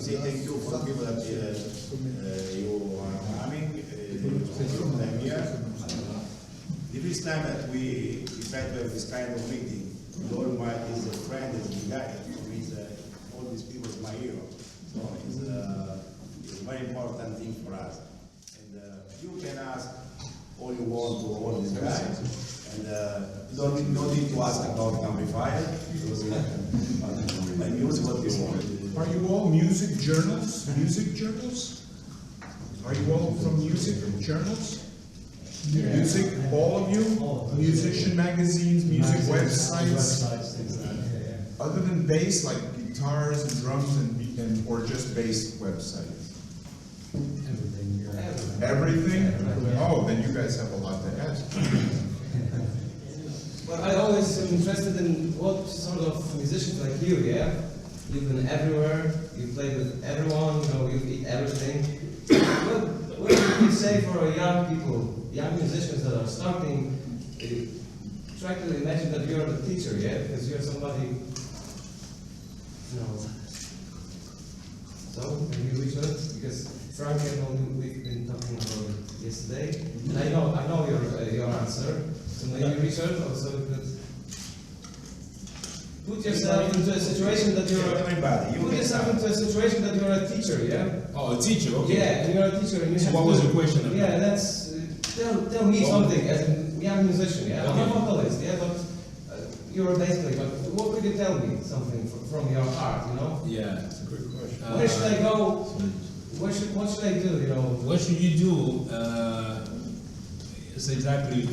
say thank you for the people that you are coming. Time here. The first time that we try to have this kind of meeting, Lord is a friend, is a guy. All these people is my hero. So it's a very important thing for us. And you can ask all you want to all these guys. And you don't need to ask about amplifier, because my music what you want. Are you all music journals? Music journals? Are you all from music journals? Yeah. Music, all of you? Musician magazines, music websites? Other than bass, like guitars and drums and or just bass websites? Everything? Oh, then you guys have a lot to ask. Well, I always am interested in what sort of musicians like you, yeah? You've been everywhere, you play with everyone, you know, you eat everything. What do you say for young people, young musicians that are starting? Try to imagine that you're the teacher, yeah? Because you're somebody, you know. So, can you reach out? Because Frank and all we've been talking about it yesterday, and I know your answer. So maybe Richard also could put yourself into a situation that you're a teacher, yeah? Oh, a teacher, okay. Yeah, and you're a teacher. And you so what was your question about? Yeah, that's tell me something as a young musician, yeah? Okay. I'm a vocalist, yeah, but you're basically. But what could you tell me something from your heart, you know? Yeah, it's a great question. Where should I go? What should I do? You know? What should you do? It's exactly.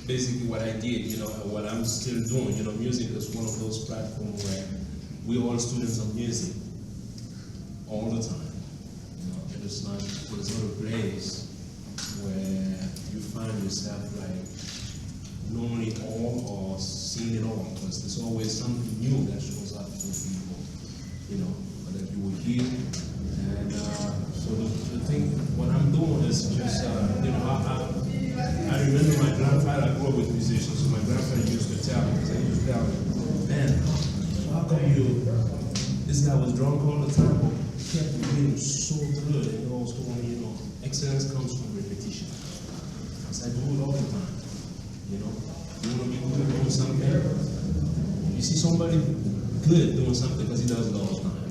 Basically what I did, you know, what I'm still doing. You know, music is one of those platforms where we're all students of music all the time. You know, there's not a place where you find yourself like knowing it all or seeing it all, because there's always something new that shows up for people, you know, that you will hear. And so the thing, what I'm doing is just, you know, I remember my grandfather, I grew up with musicians, so my grandfather used to tell me, because I used to tell him, man, how come this guy was drunk all the time, but kept being so good, and he always told me, you know, excellence comes from repetition. Because I do it all the time, you know. You want to be good at doing something, you see somebody good doing something because he does it all the time.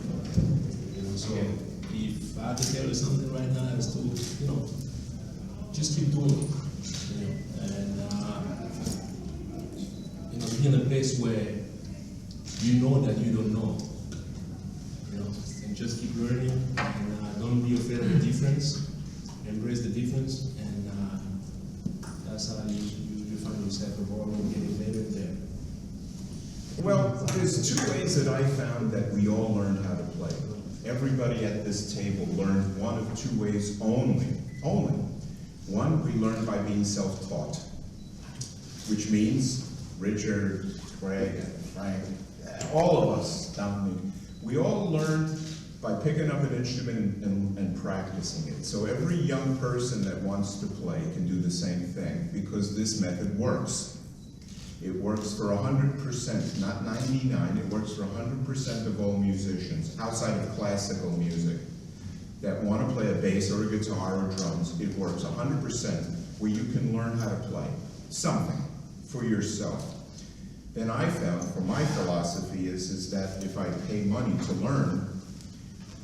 You know, so if I had to tell you something right now, it's to, you know, just keep doing it. And you know, be in a place where you know that you don't know, you know, and just keep learning, and don't be afraid of the difference. Embrace the difference, and that's how you find yourself evolving and getting better there. Well, there's two ways that I found that we all learned how to play. Everybody at this table learned one of two ways only. One, we learned by being self-taught, which means Richard, Craig, and Frank, all of us, Dominique, we all learned by picking up an instrument and practicing it. So every young person that wants to play can do the same thing, because this method works. It works for 100%, not 99, it works for 100% of all musicians, outside of classical music, that want to play a bass or a guitar or drums. It works 100% where you can learn how to play something for yourself. Then I found, for my philosophy is that if I pay money to learn,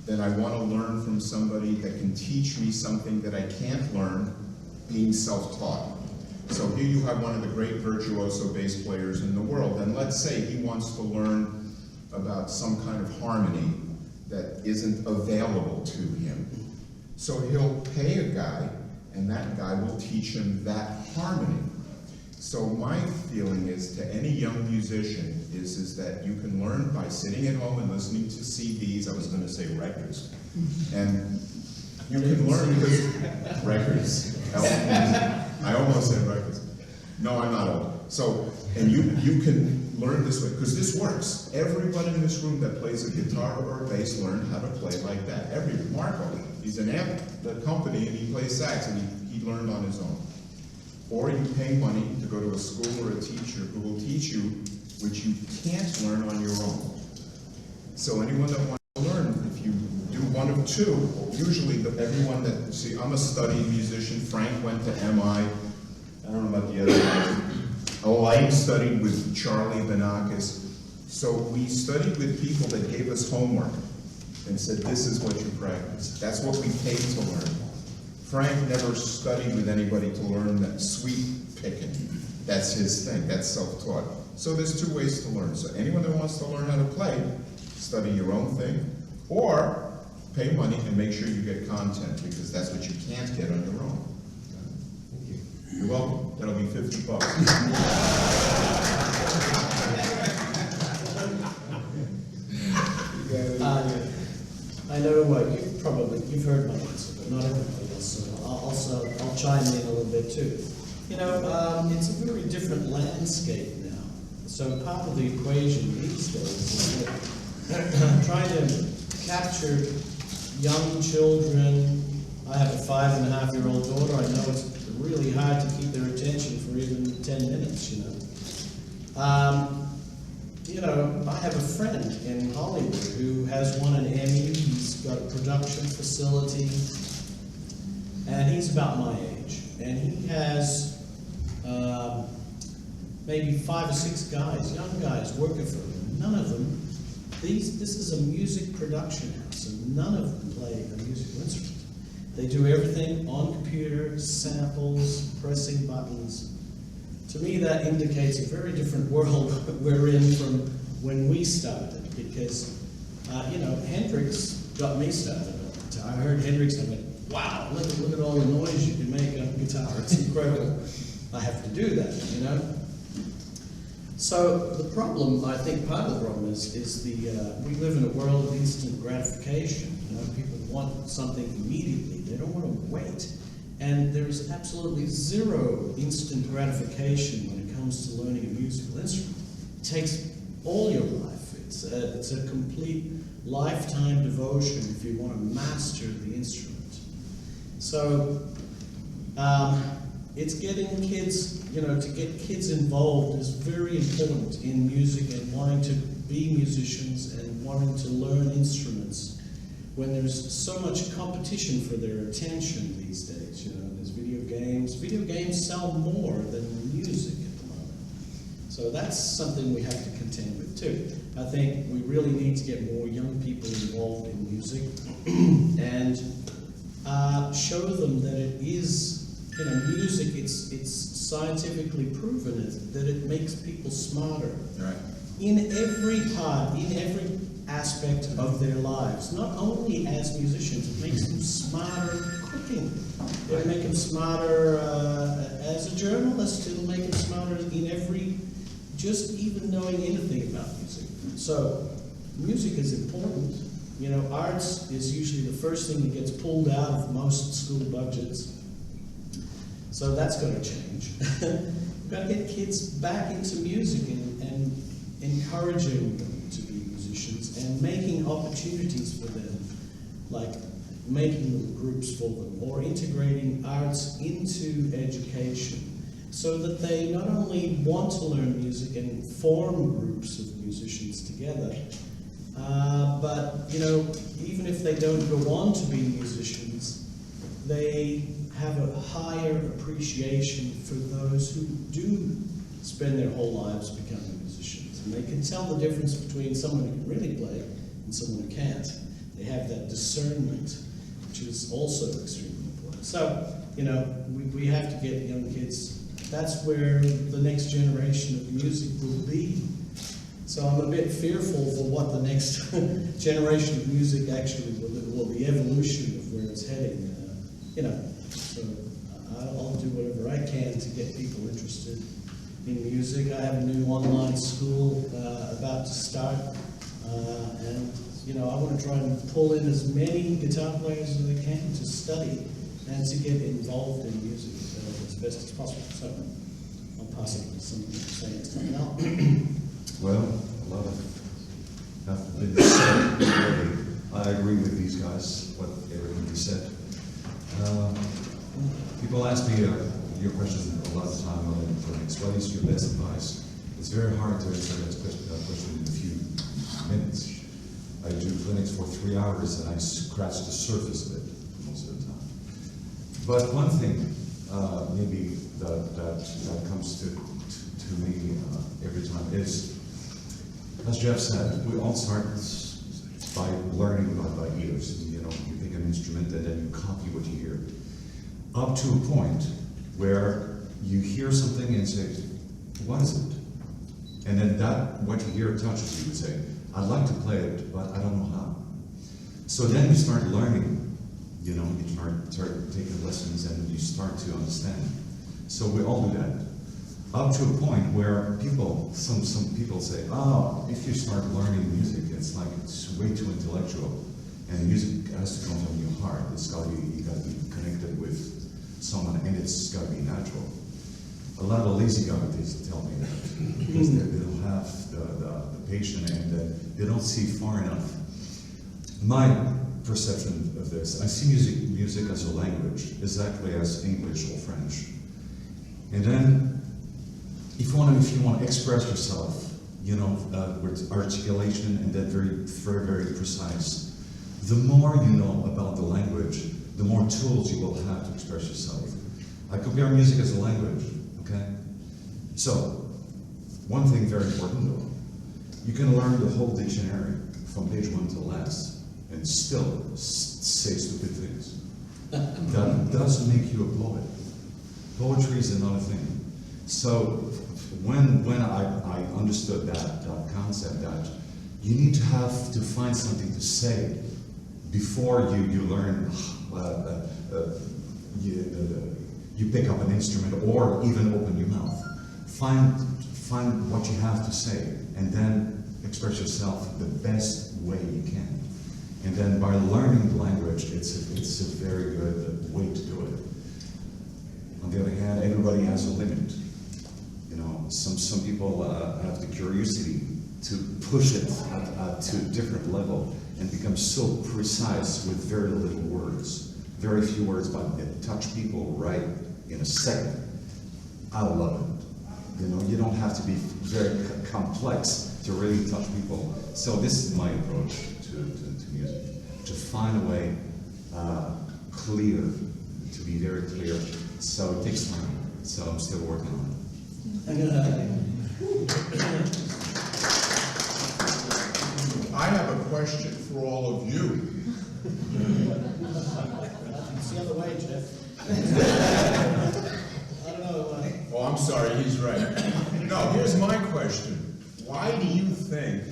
then I want to learn from somebody that can teach me something that I can't learn being self-taught. So here you have one of the great virtuoso bass players in the world, and let's say he wants to learn about some kind of harmony that isn't available to him. So he'll pay a guy, and that guy will teach him that harmony. So my feeling is to any young musician is that you can learn by sitting at home and listening to CDs, I was going to say records, and you can learn because records, I almost said records. No, I'm not old. So, and you can learn this way, because this works. Everybody in this room that plays a guitar or a bass learned how to play like that. Marco, he's an amp, the company, and he plays sax, and he learned on his own. Or you pay money to go to a school or a teacher who will teach you which you can't learn on your own. So anyone that wants to learn, if you do one of two. Usually, everyone that, see, I'm a studied musician. Frank went to MI. I don't know about the other guys. Alain studied with Charlie Benakis. So we studied with people that gave us homework and said, this is what you practice. That's what we paid to learn. Frank never studied with anybody to learn that sweep picking. That's his thing, that's self-taught. So there's two ways to learn. So anyone that wants to learn how to play, study your own thing, or pay money and make sure you get content, because that's what you can't get on your own. Thank you. You're welcome. That'll be $50. I know you've heard my answer, but not everybody else, so I'll chime in a little bit too. You know, it's a very different landscape now. So part of the equation these days is that trying to capture young children. I have a 5.5-year-old daughter. I know it's really hard to keep their attention for even 10 minutes, you know. You know, I have a friend in Hollywood who has won an Emmy. He's got a production facility, and he's about my age. And he has maybe 5 or 6 guys, young guys, working for him. None of them, this is a music production house, and none of them play a musical instrument. They do everything on computer, samples, pressing buttons. To me, that indicates a very different world we're in from when we started, because, you know, Hendrix got me started. I heard Hendrix and I went, wow, look at all the noise you can make on guitar. It's incredible. I have to do that, you know? So the problem, I think part of the problem is we live in a world of instant gratification. You know, people want something immediately. They don't want to wait. And there's absolutely zero instant gratification when it comes to learning a musical instrument. It takes all your life. It's a complete lifetime devotion if you want to master the instrument. So it's getting kids, you know, to get kids involved is very important in music and wanting to be musicians and wanting to learn instruments. When there's so much competition for their attention these days, you know, there's video games. Video games sell more than music at the moment. So that's something we have to contend with too. I think we really need to get more young people involved in music and show them that it is, you know, music, it's scientifically proven that it makes people smarter. Right. In every part, in every aspect of their lives, not only as musicians, it makes them smarter cooking. It'll make them smarter as a journalist. It'll make them smarter in every, just even knowing anything about music. So, music is important. You know, arts is usually the first thing that gets pulled out of most school budgets. So that's going to change. We've got to get kids back into music and encouraging them to be musicians and making opportunities for them, like making little groups for them or integrating arts into education so that they not only want to learn music and form groups of musicians together, but, you know, even if they don't go on to be musicians, they have a higher appreciation for those who do spend their whole lives becoming musicians. And they can tell the difference between someone who can really play and someone who can't. They have that discernment, which is also extremely important. So, you know, we have to get young kids. That's where the next generation of music will be. So I'm a bit fearful for what the next generation of music actually will, the evolution of where it's heading. You know, so I'll do whatever I can to get people interested in music. I have a new online school about to start, and you know, I want to try and pull in as many guitar players as I can to study and to get involved in music as best as possible. So I'll pass it to someone to say something else. Well, a lot of have been said already. I agree with these guys, what everything he said. People ask me your question a lot of time on electronics. What is your best advice? It's very hard to answer that question in a few minutes. I do clinics for 3 hours and I scratch the surface of it most of the time. But one thing, maybe that comes to me every time is, as Jeff said, we all start by learning by ears. You know, you pick an instrument and then you copy what you hear. Up to a point where you hear something and say, what is it? And then that, what you hear touches you and say, I'd like to play it, but I don't know how. So then you start learning, you know, you start taking lessons and you start to understand. So we all do that. Up to a point where people, some people say, oh, if you start learning music, it's like it's way too intellectual. And music has to come from your heart. It's gotta be, you gotta be connected with someone, and it's gotta be natural. A lot of lazy guys tell me that because they don't have the patience and they don't see far enough. My perception of this, I see music as a language, exactly as English or French. And then, if you want to express yourself, you know, with articulation and then very precise, the more you know about the language, the more tools you will have to express yourself. I compare music as a language, okay? So, one thing very important though, you can learn the whole dictionary from page 1 to last and still say stupid things. That doesn't make you a poet. Poetry is another thing. So, when I understood that concept, that you need to have to find something to say before you learn, you pick up an instrument or even open your mouth. Find what you have to say and then express yourself the best way you can. And then by learning the language, it's a very good way to do it. On the other hand, everybody has a limit. You know, some people have the curiosity to push it to a different level and become so precise with very little words, very few words, but they touch people right in a second. I love it. You know, you don't have to be very complex to really touch people. So this is my approach to music, to find a way clear, to be very clear. So it takes time. So I'm still working on it. I have a question for all of you. It's the other way, Jeff. I don't know. Oh, I'm sorry, he's right. No, here's my question. Why do you think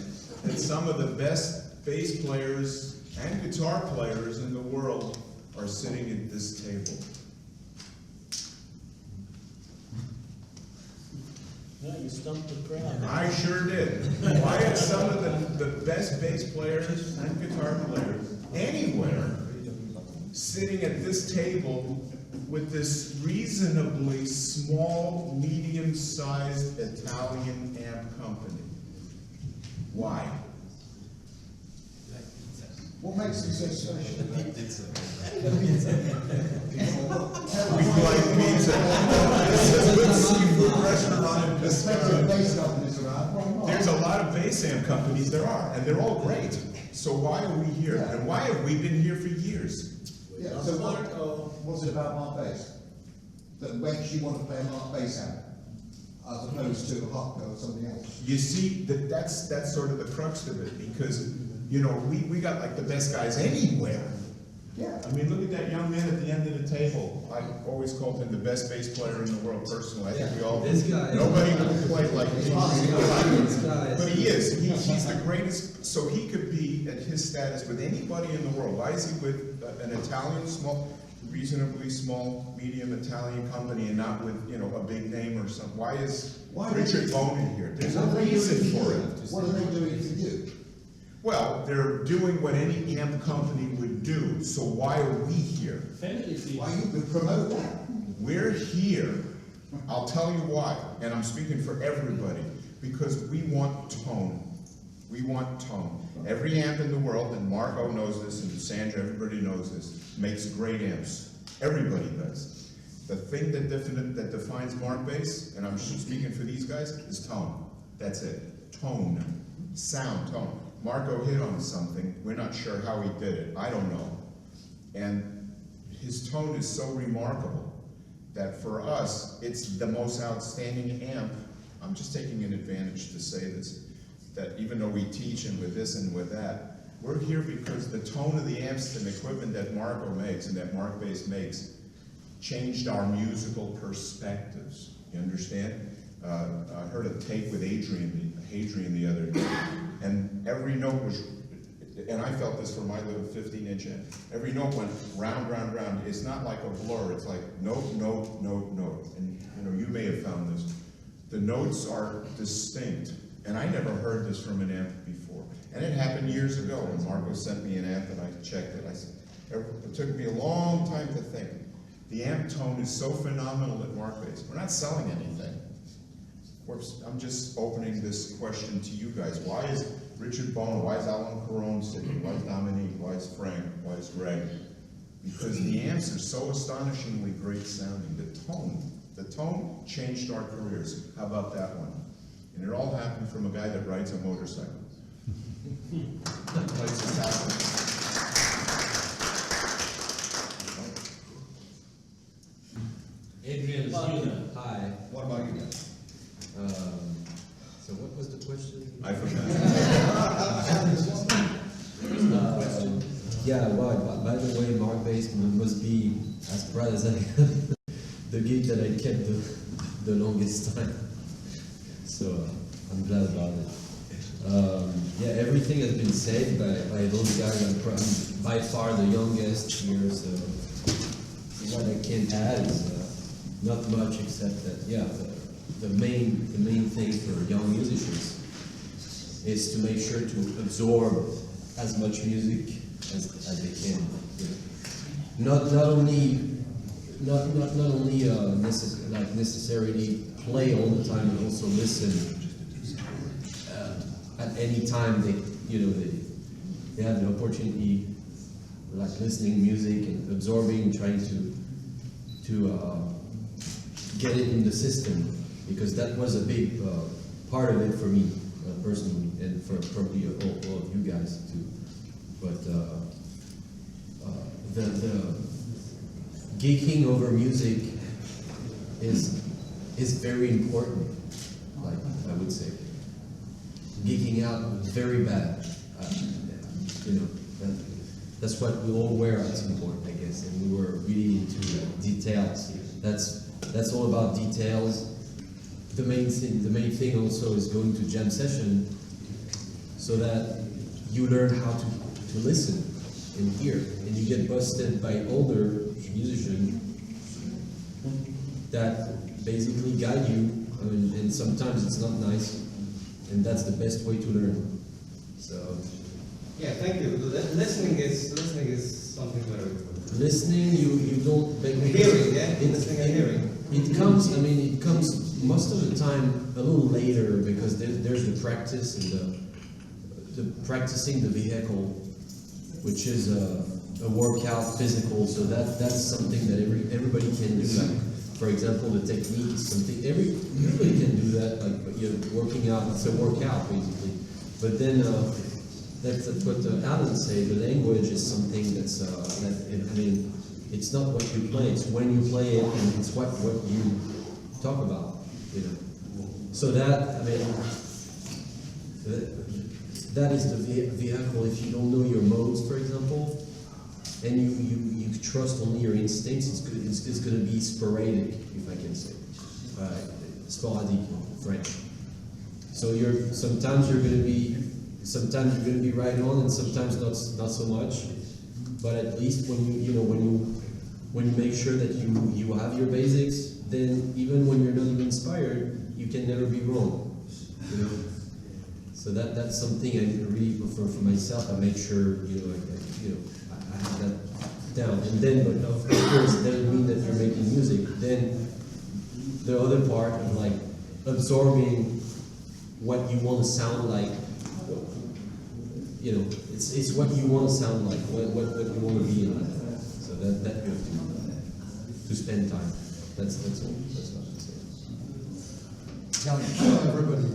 that some of the best bass players and guitar players in the world are sitting at this table? No, you stumped the crowd. I sure did. Why are some of the best bass players and guitar players anywhere sitting at this table with this reasonably small, medium-sized Italian amp company? Why? What makes it so special? We like pizza. This is a good seafood restaurant in this There's a lot of bass amp companies there are, and they're all great. So why are we here? Yeah. And why have we been here for years? Yeah, so what's it about Mark bass? That makes you want to play a Mark bass amp, as opposed to a hot or something else? You see, that's sort of the crux of it, because, you know, we got like the best guys anywhere. Yeah. I mean, look at that young man at the end of the table. I always called him the best bass player in the world personally. I think we all, This guy. nobody can play like him. This guy is- But he is, he's the greatest, so he could be at his status with anybody in the world. Why is he with an Italian reasonably small, medium Italian company and not with, you know, a big name or something? Why is Richard Bona here? There's a reason for it. What are they doing for you? Well, they're doing what any amp company would do, so why are we here? Why you could promote that? We're here, I'll tell you why, and I'm speaking for everybody, because we want tone. We want tone. Every amp in the world, and Marco knows this, and Sandra, everybody knows this, makes great amps. Everybody does. The thing that defines Mark bass, and I'm speaking for these guys, is tone. That's it. Tone. Sound, tone. Marco hit on something. We're not sure how he did it. I don't know. And his tone is so remarkable that for us, it's the most outstanding amp. I'm just taking an advantage to say this, that even though we teach and with this and with that, we're here because the tone of the amps and equipment that Marco makes and that Mark Bass makes changed our musical perspectives. You understand? I heard a tape with Hadrien the other day, and every note was, and I felt this for my little 15-inch amp. Every note went round, round, round. It's not like a blur. It's like note, note, note, note. And you know, you may have found this. The notes are distinct, and I never heard this from an amp before. And it happened years ago when Marco sent me an amp and I checked it. I said, it took me a long time to think. The amp tone is so phenomenal at Mark Bass. We're not selling anything. I'm just opening this question to you guys. Why is Richard Bona, why is Alain Caron sitting? Why is Dominique? Why is Frank? Why is Greg? Because the amps are so astonishingly great sounding. The tone changed our careers. How about that one? And it all happened from a guy that rides a motorcycle. That's just happened. Hadrien is here. Hi. What about you guys? So what was the question? I forgot. Yeah, well, by the way, Mark Bass must be as proud as I am. The gig that I kept the longest time. So I'm glad about it. Yeah, everything has been said by those guys. I'm by far the youngest here, so what I can add is not much except that, yeah, the main thing for young musicians is to make sure to absorb as much music as they can. You know. Not only necessarily play all the time, but also listen at any time they have the opportunity, like listening music and absorbing, trying to get it in the system, because that was a big part of it for me personally, and for probably all of you guys too. But the geeking over music is very important. Like I would say, geeking out is very bad. That's what we all were at some point, I guess, and we were really into details. That's all about details. The main thing also is going to jam session, so that you learn how to listen and hear, and you get busted by older musicians that basically guide you. I mean, and sometimes it's not nice, and that's the best way to learn. So. Yeah, thank you. Listening is something very important. Listening, you don't. Hearing, yeah. Listening and hearing. It comes most of the time a little later, because there's the practice and the practicing the vehicle, which is a workout physical. So that's something that everybody can do. Like, for example, the technique is something everybody can do that. Like, you're working out, it's a workout basically. But then that's what Alain said. The language is something that's it's not what you play; it's when you play it, and it's what you talk about. You know. So that that is the vehicle. If you don't know your modes, for example, and you trust only your instincts, it's going to be sporadic, if I can say, sporadic in French. So sometimes you're going to be right on, and sometimes not so much. But at least when you make sure that you have your basics, then even when you're not even inspired, you can never be wrong. You know. So that's something I really prefer for myself. I make sure I have that down. And then, but of course, it doesn't mean that you're making music. Then the other part of like absorbing what you want to sound like. It's what you want to sound like, what you want to be in life. So that you have to spend time. That's all. That's what I'm saying. Tell everybody.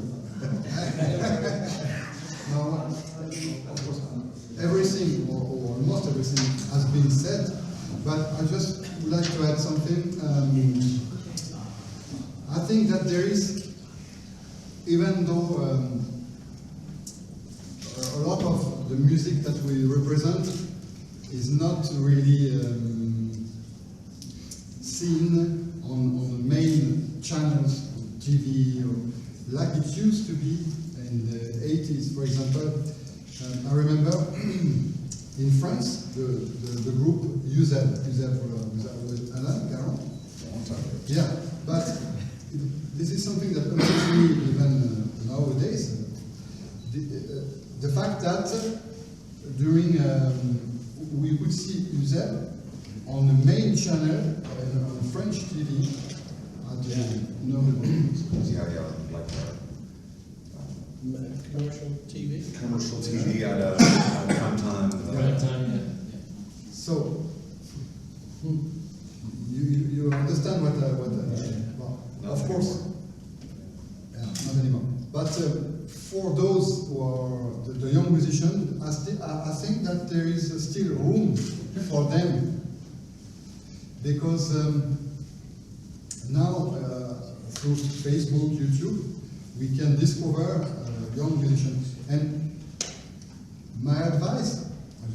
said, but I just would like to add something. I think that there is, even though a lot of the music that we represent is not really seen on the main channels, on TV, or like it used to be in the 80s, for example. I remember in France, the group with Alain, Caron. Yeah, but this is something that amazes me even nowadays. The fact that during we would see Uzel on the main channel on French TV. Commercial TV. Commercial TV at a prime time. Right time, yeah. So you understand what well, of course, yeah, not anymore. But for those who are the young musicians, I think that there is still room for them, because now through Facebook, YouTube, we can discover young musicians. And my advice,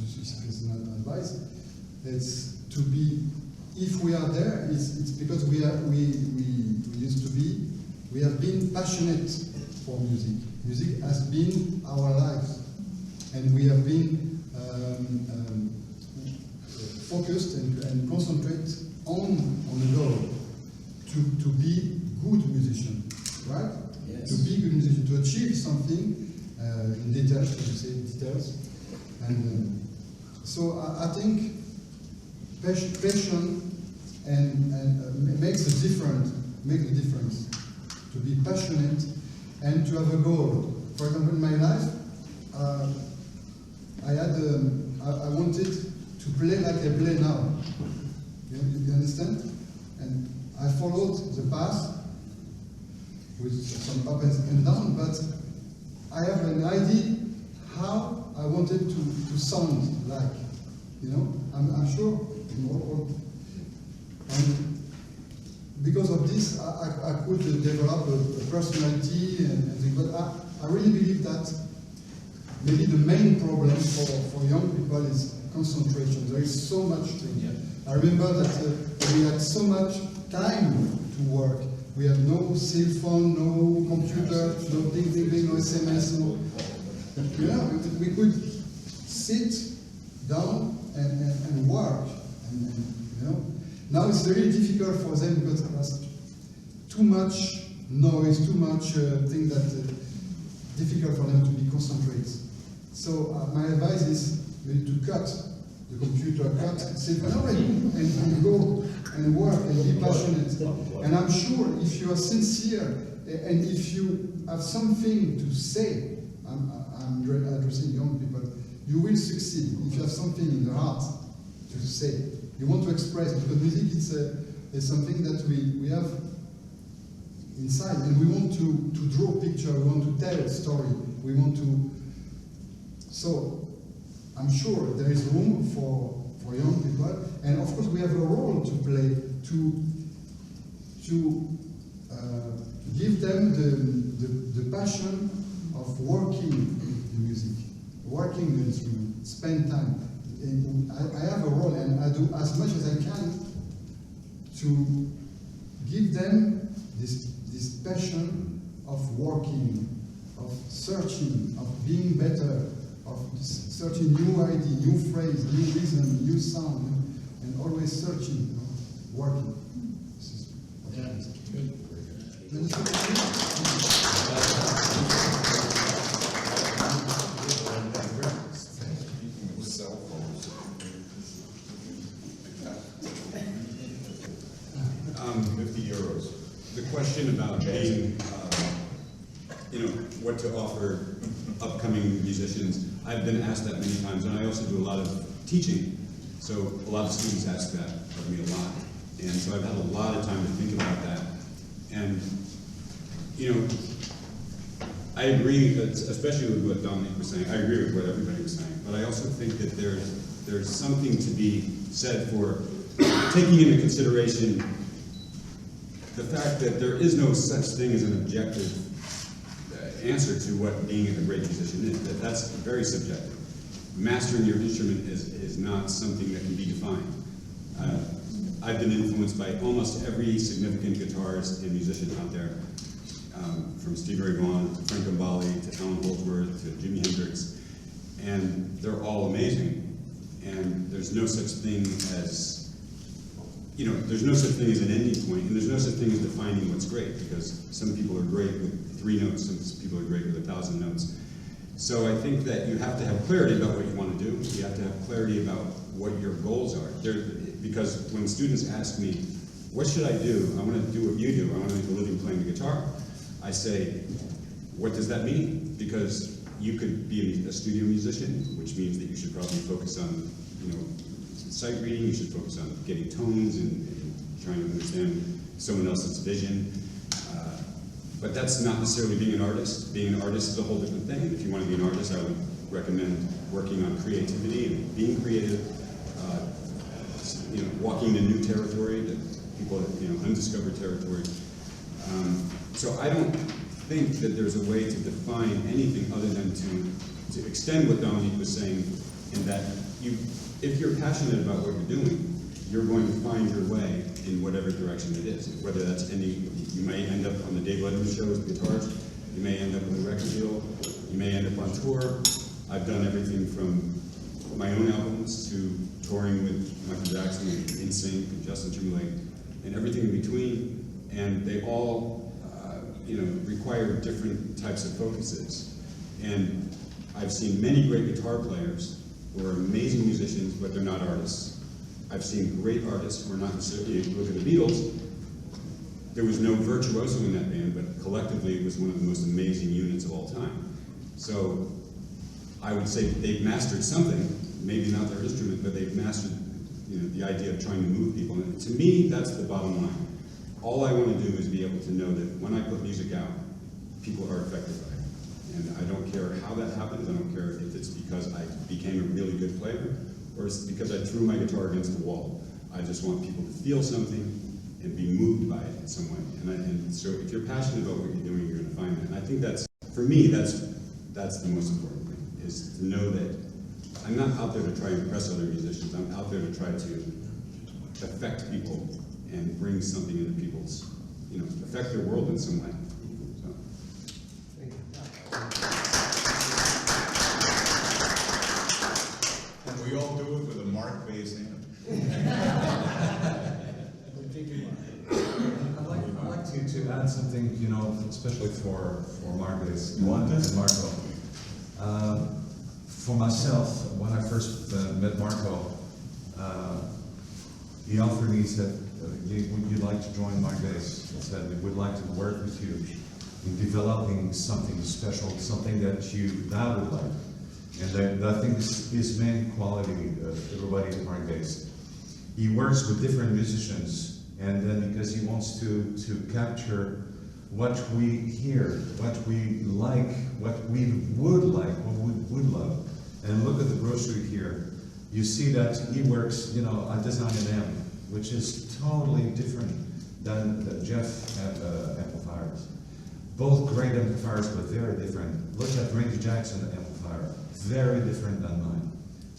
it's not advice, is to be, if we are there, it's because we used to be, we have been passionate for music. Music has been our lives, and we have been focused and concentrate on the goal to be good musician, right? Yes. To be good musician, to achieve something in details, as you say, details. And so I think passion and makes the difference. To be passionate and to have a goal. For example, in my life, I wanted to play like I play now. You understand? And I followed the path with some up and down, but I have an idea how I wanted to sound like. You know, I'm sure. And because of this, I could develop a personality and things. But I really believe that maybe the main problem for young people is concentration. There is so much thing. Yeah. I remember that we had so much time to work. We had no cell phone, no computer, no ding, no SMS, no. Yeah, we could sit down and work, and you know. Now it's very difficult for them because there's too much noise, too much thing that difficult for them to be concentrated. So my advice is maybe to cut the computer, sit down and go and work and be passionate. And I'm sure if you are sincere and if you have something to say, I'm addressing young people, you will succeed if you have something in the heart to say. You want to express, because music is something that we have inside, and we want to draw a picture, we want to tell a story, we want to. So I'm sure there is room for young people, and of course we have a role to play to give them the passion of working the music, working the instrument, spend time. And I have a role, and I do as much as I can to give them this passion of working, of searching, of being better, of searching new idea, new phrase, new rhythm, new sound, and always searching, you know, working. This is what it is. €50. The question about being, what to offer upcoming musicians, I've been asked that many times, and I also do a lot of teaching. So a lot of students ask that of me a lot. And so I've had a lot of time to think about that. And, I agree, especially with what Dominique was saying. I agree with what everybody was saying. But I also think that there's there's something to be said for taking into consideration the fact that there is no such thing as an objective answer to what being a great musician is. That's very subjective. Mastering your instrument is not something that can be defined. I've been influenced by almost every significant guitarist and musician out there, from Stevie Ray Vaughan to Frank Gambale to Alan Holdsworth to Jimi Hendrix, and they're all amazing. And there's no such thing as, there's no such thing as an ending point, and there's no such thing as defining what's great, because some people are great with 3 notes, some people are great with 1,000 notes. So I think that you have to have clarity about what you want to do. You have to have clarity about what your goals are. Because when students ask me, what should I do? I want to do what you do. I want to make a living playing the guitar. I say, what does that mean? Because you could be a studio musician, which means that you should probably focus on, sight reading. You should focus on getting tones and trying to understand someone else's vision. But that's not necessarily being an artist. Being an artist is a whole different thing. And if you want to be an artist, I would recommend working on creativity and being creative, walking into new territory, that people, undiscovered territory. So I don't think that there's a way to define anything other than to extend what Dominique was saying, in that if you're passionate about what you're doing, you're going to find your way in whatever direction it is. Whether that's you may end up on the Dave Letterman show with guitars, you may end up with a record deal, you may end up on tour. I've done everything from my own albums to touring with Michael Jackson and NSYNC and Justin Timberlake and everything in between, and they all require different types of focuses. And I've seen many great guitar players who are amazing musicians, but they're not artists. I've seen great artists who are not necessarily, look at the Beatles, there was no virtuoso in that band, but collectively it was one of the most amazing units of all time. So I would say they've mastered something, maybe not their instrument, but they've mastered the idea of trying to move people. And to me, that's the bottom line. All I want to do is be able to know that when I put music out, people are affected by it. And I don't care how that happens. I don't care if it's because I became a really good player or it's because I threw my guitar against the wall. I just want people to feel something and be moved by it in some way. And so if you're passionate about what you're doing, you're going to find that. And I think for me, that's the most important thing, is to know that I'm not out there to try to impress other musicians. I'm out there to try to affect people and bring something into people's, affect their world in some way. So. And we all do it with a Mark bass hand. I'd like to add something, especially for Marcus and Marco. For myself, when I first met Marco, he offered me, he said, would you like to join my base? He said, we would like to work with you in developing something special, something that I would like. And I think this is main quality of everybody at my base. He works with different musicians, and then because he wants to capture what we hear, what we like, what we would like, what we would love. And look at the brochure here. You see that he works, a design an amp, which is totally different than the Jeff amplifiers. Both great amplifiers, but very different. Look at Randy Jackson amplifier, very different than mine.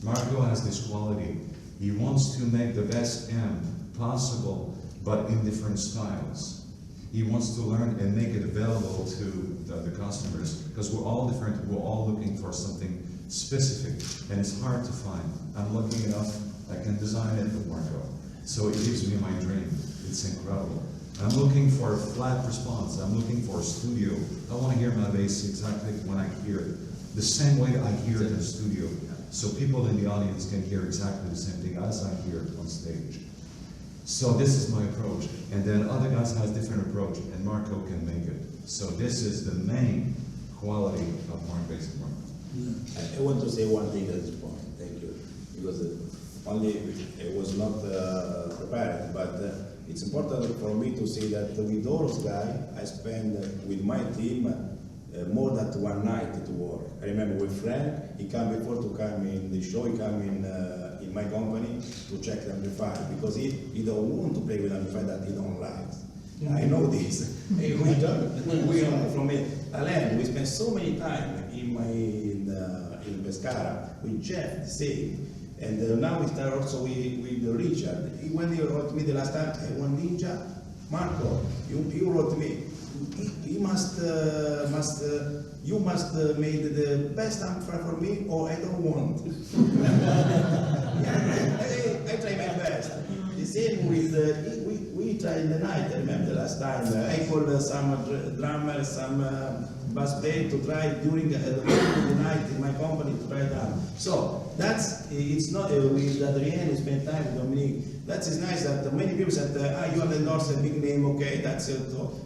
Marco has this quality. He wants to make the best amp possible, but in different styles. He wants to learn and make it available to the customers, because we're all different, we're all looking for something specific, and it's hard to find. I'm lucky enough, I can design it with Marco. So it gives me my dream. It's incredible. I'm looking for a flat response. I'm looking for a studio. I want to hear my bass exactly when I hear it. The same way I hear it in the studio. So people in the audience can hear exactly the same thing as I hear it on stage. So this is my approach. And then other guys have a different approach, and Marco can make it. So this is the main quality of Mark Bass and Marco. I want to say one thing at this point, thank you, because only it was not prepared, but it's important for me to say that with those guys, I spend with my team more than one night to work. I remember with Frank, he came before to come in the show, he came in in my company to check the amplifier, because he don't want to play with amplifier that he don't like. I know this. Hey, we are from Alain, we spent so many time in Pescara with Jeff, the same. And now we start also with Richard. When he wrote me the last time, I want Ninja, Marco, you wrote me, you must make the best amplifier for me, or I don't want. I try my best. The same with, we tried in the night, I remember last time. I called some drummers, some bass player to try during the night in my company to try that. So it's not with Hadrien, we spend time with Dominique. That is nice that many people said, you have endorsed a big name, okay, that's it.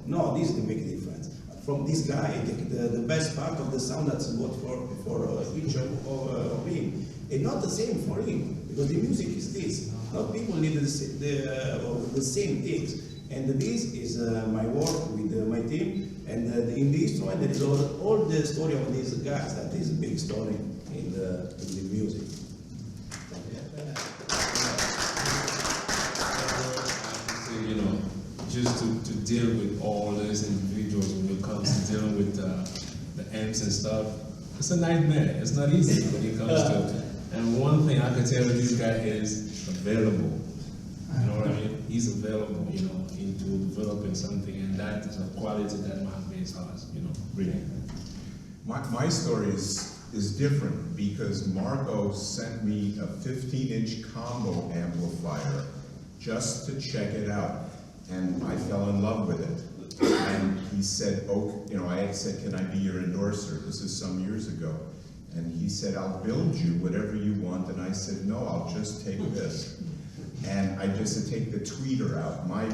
No, this is the big difference. From this guy, the best part of the sound that's what for each of him. And not the same for him, because the music is this. Not people need the same things. And this is my work with my team. And in the instrument, there is all the story of these guys. That is a big story in the music. You know, just to deal with all those individuals when it comes to dealing with the amps and stuff, it's a nightmare. It's not easy when it comes to it. And one thing I can tell you, this guy is available. You know what I mean? He's available, you know, into developing something, and that is a quality that my bass has, you know, really. My story is different because Marco sent me a 15-inch combo amplifier just to check it out, and I fell in love with it. And he said, oh, you know, I had said, can I be your endorser? This is some years ago. And he said, I'll build you whatever you want. And I said, no, I'll just take this. And I just said, take the tweeter out. My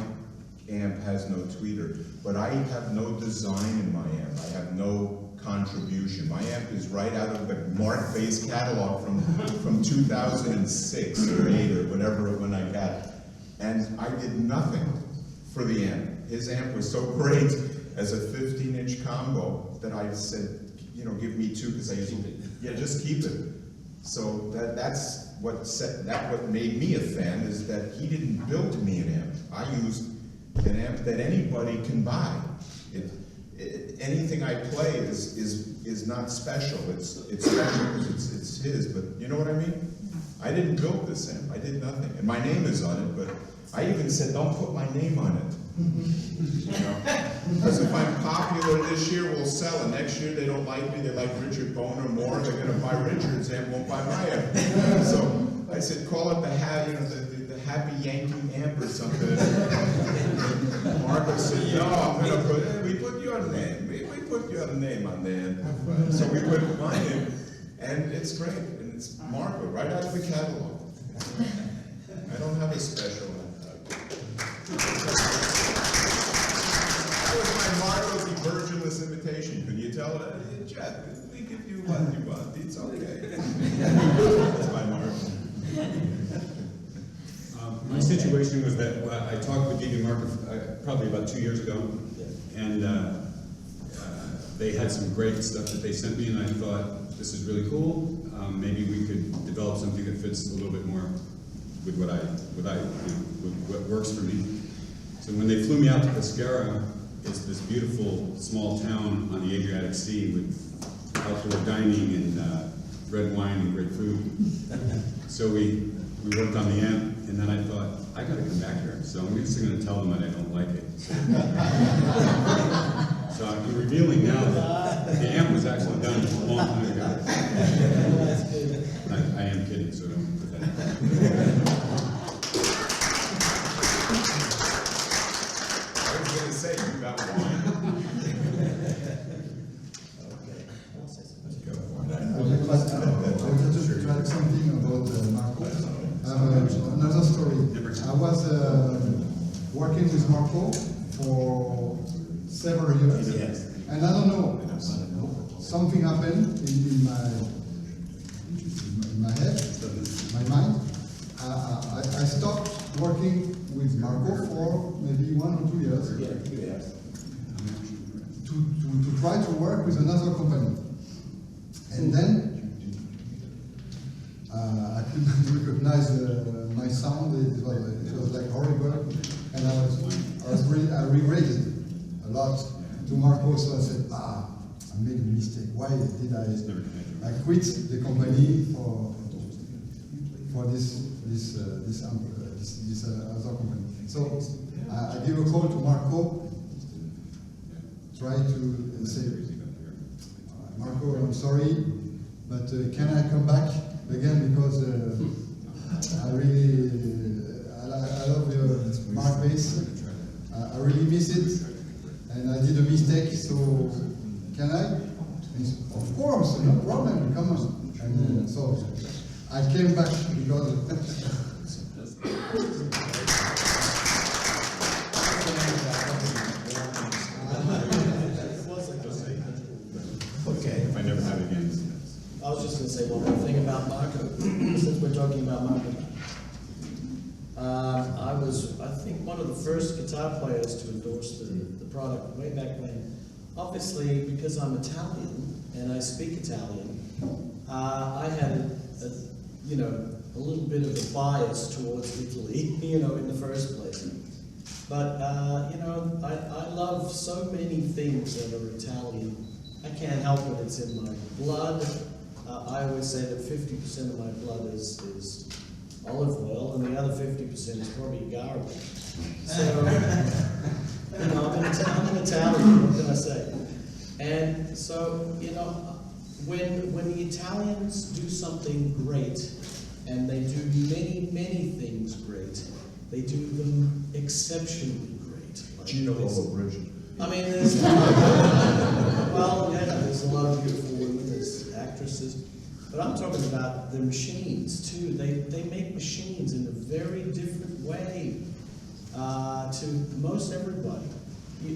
amp has no tweeter, but I have no design in my amp. I have no contribution. My amp is right out of the Mark Bass catalog from 2006 or 8 or whatever when I got it. And I did nothing for the amp. His amp was so great as a 15-inch combo that I said, you know, give me 2 because I used to, yeah, just keep it. So that's what made me a fan, is that he didn't build me an amp. I used an amp that anybody can buy. Anything I play is not special. It's special because it's his. But you know what I mean? I didn't build this amp. I did nothing, and my name is on it. But I even said, don't put my name on it. You know? Because if I'm popular this year, we'll sell, and next year they don't like me, they like Richard Bona more, they're going to buy Richard's amp, won't buy my amp. So I said, call it the Happy Yankee amp or something. Marco said, no, I'm going to we put your name, we put your name on there. So we put my name, and it's great, and it's Marco, right out of the catalog. I don't have a special one. That was my Marco Virginless invitation. Can you tell it? Jeff, we give you what you want. It's okay. That's my Marco. My situation was that I talked with DB Marco probably about 2 years ago, and they had some great stuff that they sent me, and I thought, this is really cool. Maybe we could develop something that fits a little bit more with what works for me. So when they flew me out to Pescara, it's this beautiful small town on the Adriatic Sea with outdoor dining and red wine and great food. So we worked on the amp, and then I thought, I gotta come back here. So I'm just gonna tell them that I don't like it. So I'm revealing now that the amp was actually done a long time ago. I am kidding, so don't put that in. I was going to say, you got wine. I would like to add something about Marco. Another story. I was working with Marco for several years, and I don't know, something happened in my head, my mind. I stopped working with Marco for maybe 1 or 2 years. To try to work with another company. And then I couldn't recognized my sound. It was like horrible, and I regretted a lot to Marco. So I said, I made a mistake. Why did I quit the company for this other company? So I give a call to Marco, try to say, Marco, I'm sorry, but can I come back again, because I love your Mark bass. I really miss it, and I did a mistake, so can I? Of course, no problem, come on. And so I came back because Okay. If I never have it again. I was just going to say one more thing about Marco, since we're talking about Marco. I was, I think, one of the first guitar players to endorse the product way back when. Obviously, because I'm Italian and I speak Italian, I had a little bit of a bias towards Italy, in the first place. But I love so many things that are Italian. I can't help it, it's in my blood. I always say that 50% of my blood is olive oil, and the other 50% is probably garlic. So, I'm an Italian, what can I say? And so, when the Italians do something great, and they do many, many things great, they do them exceptionally great. Like Gino Lollobrigida. I mean, there's there's a lot of beautiful women, there's actresses, but I'm talking about the machines too. They make machines in a very different way to most everybody.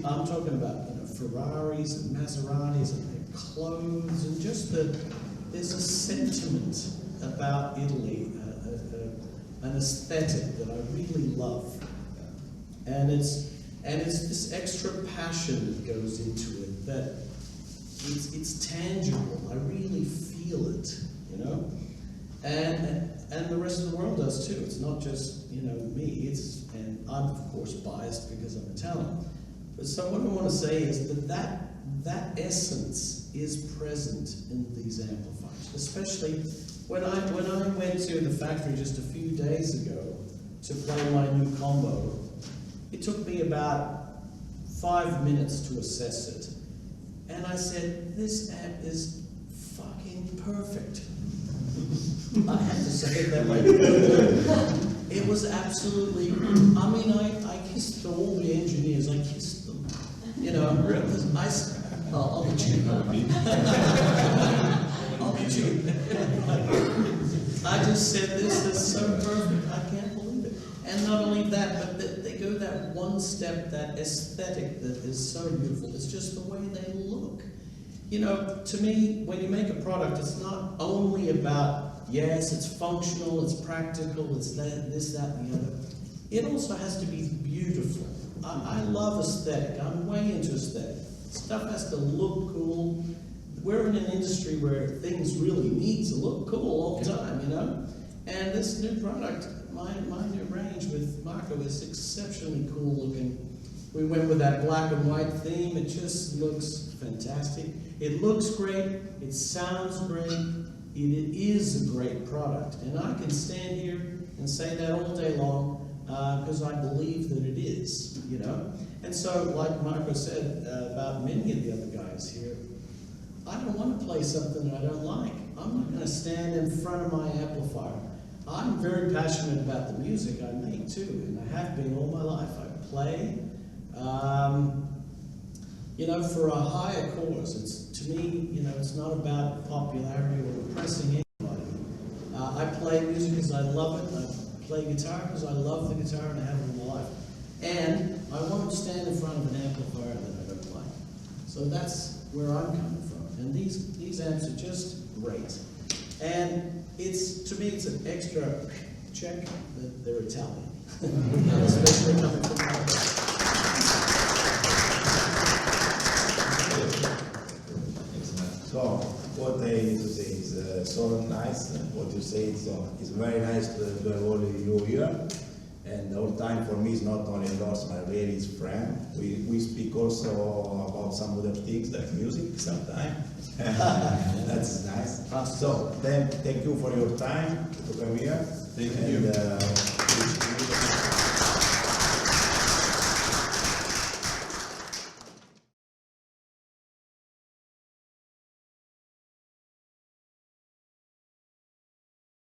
I'm talking about Ferraris and Maseratis and their clothes, and just there's a sentiment about Italy, an aesthetic that I really love, and it's this extra passion that goes into it, that it's tangible. I really feel it, and the rest of the world does too. It's not just me. And I'm of course biased because I'm Italian. But so what I want to say is that essence is present in these amplifiers, especially when I went to the factory just a few days ago to play my new combo. It took me about 5 minutes to assess it. And I said, this amp is fucking perfect. I have to say it that way. It was absolutely, I kissed all the engineers, I kissed them. I'll be cheap. I'll be cheap. I just said, this is so perfect, I can't believe it. And not only that, but they go that one step, that aesthetic that is so beautiful. It's just the way they look. To me, when you make a product, it's not only about, yes, it's functional, it's practical, it's this, that, and the other. It also has to be beautiful. I love aesthetic. I'm way into aesthetic. Stuff has to look cool. We're in an industry where things really need to look cool all the time, And this new product, my new range with Marco is exceptionally cool looking. We went with that black and white theme. It just looks fantastic. It looks great. It sounds great. It is a great product. And I can stand here and say that all day long because I believe that it is, And so, like Marco said about many of the other guys here, I don't want to play something that I don't like. I'm not going to stand in front of my amplifier. I'm very passionate about the music I make too, and I have been all my life. I play, for a higher cause. To me, it's not about popularity or impressing anybody. I play music because I love it. I play guitar because I love the guitar and I have it in my life. And I won't stand in front of an amplifier that I don't like. So that's where I'm coming from. And these amps are just great. And to me, it's an extra check that they're Italian. Especially coming from Marco. So, what I need to say is so nice. What you say it's very nice to have all of you here. And the whole time for me is not only endorsement, really is friend. We speak also about some other things like music sometimes. That's nice. So then, thank you for your time to come here. Thank you. And,